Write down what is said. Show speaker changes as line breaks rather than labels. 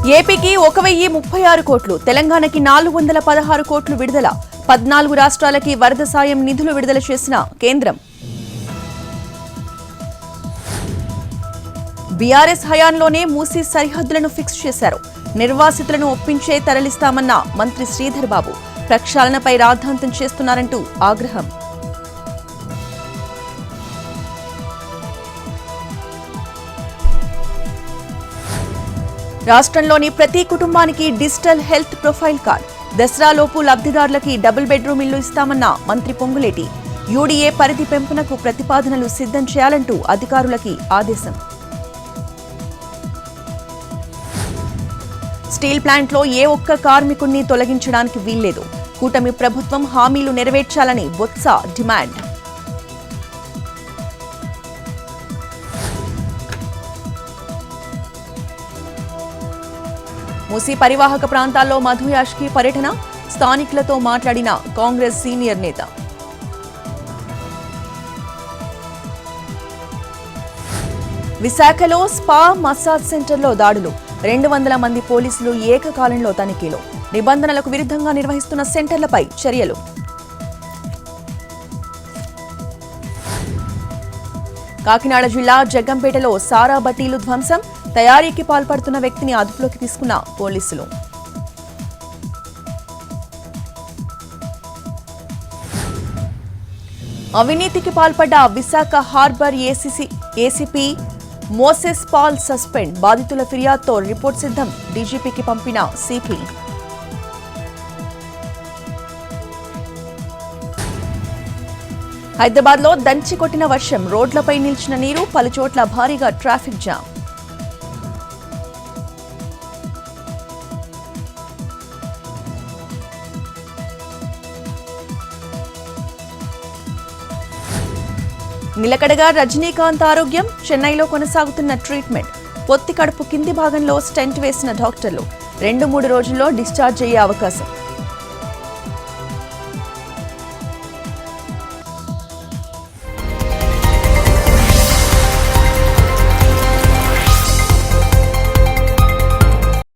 ఏపీకి 1036 కోట్లు, తెలంగాణకి 416 కోట్లు విడుదల. 14 రాష్ట్రాలకి వరద సాయం నిధులు విడుదల చేసిన కేంద్రం. బీఆర్ఎస్ హయాంలోనే మూసీ సరిహద్దులను ఫిక్స్ చేశారు. నిర్వాసితులను ఒప్పించే తరలిస్తామన్న మంత్రి శ్రీధర్ బాబు. ప్రక్షాళనపై రాద్ధాంతం చేస్తున్నారంటూ ఆగ్రహం. రాష్ట్రంలోని ప్రతి కుటుంబానికి డిజిటల్ హెల్త్ ప్రొఫైల్ కార్డ్. దసరాలోపు లబ్ధిదారులకి డబుల్ బెడ్రూమ్ ఇల్లు ఇస్తామన్న మంత్రి పొంగులేటి. యూడీఏ పరిధి పెంపునకు ప్రతిపాదనలు సిద్ధం చేయాలంటూ అధికారులకి ఆదేశం. స్టీల్ ప్లాంట్లో ఏ ఒక్క కార్మికుణ్ణి తొలగించడానికి వీల్లేదు. కూటమి ప్రభుత్వం హామీలు నెరవేర్చాలని బొత్స డిమాండ్. మూసీ పరివాహక ప్రాంతాల్లో మధు యాష్కి పర్యటన. స్థానికులతో మాట్లాడిన కాంగ్రెస్ సీనియర్ నేత. విశాఖలో స్పా మసాజ్ సెంటర్లో దాడులు. 200 మంది పోలీసులు ఏకకాలంలో తనిఖీలు. నిబంధనలకు విరుద్ధంగా నిర్వహిస్తున్న సెంటర్లపై చర్యలు. కాకినాడ జిల్లా జగ్గంపేటలో సారా బట్టీలు ధ్వంసం. తయారీకి పాల్పడుతున్న వ్యక్తిని అదుపులోకి తీసుకున్న పోలీసులు. అవినీతికి పాల్పడ్డ Visakha harbour ACP Moses Paul suspend. బాధితుల ఫిర్యాదుతో రిపోర్ట్ సిద్ధం. డీజీపీకి పంపిన సిపి. హైదరాబాద్లో దంచి కొట్టిన వర్షం. రోడ్లపై నిలిచిన నీరు. పలుచోట్ల భారీగా ట్రాఫిక్ జామ్. నిలకడగా రజనీకాంత్ ఆరోగ్యం. చెన్నైలో కొనసాగుతున్న ట్రీట్మెంట్. పొత్తి కడుపు కింది భాగంలో స్టెంట్ వేసిన డాక్టర్లు. 2-3 రోజుల్లో డిశ్చార్జ్ అయ్యే అవకాశం.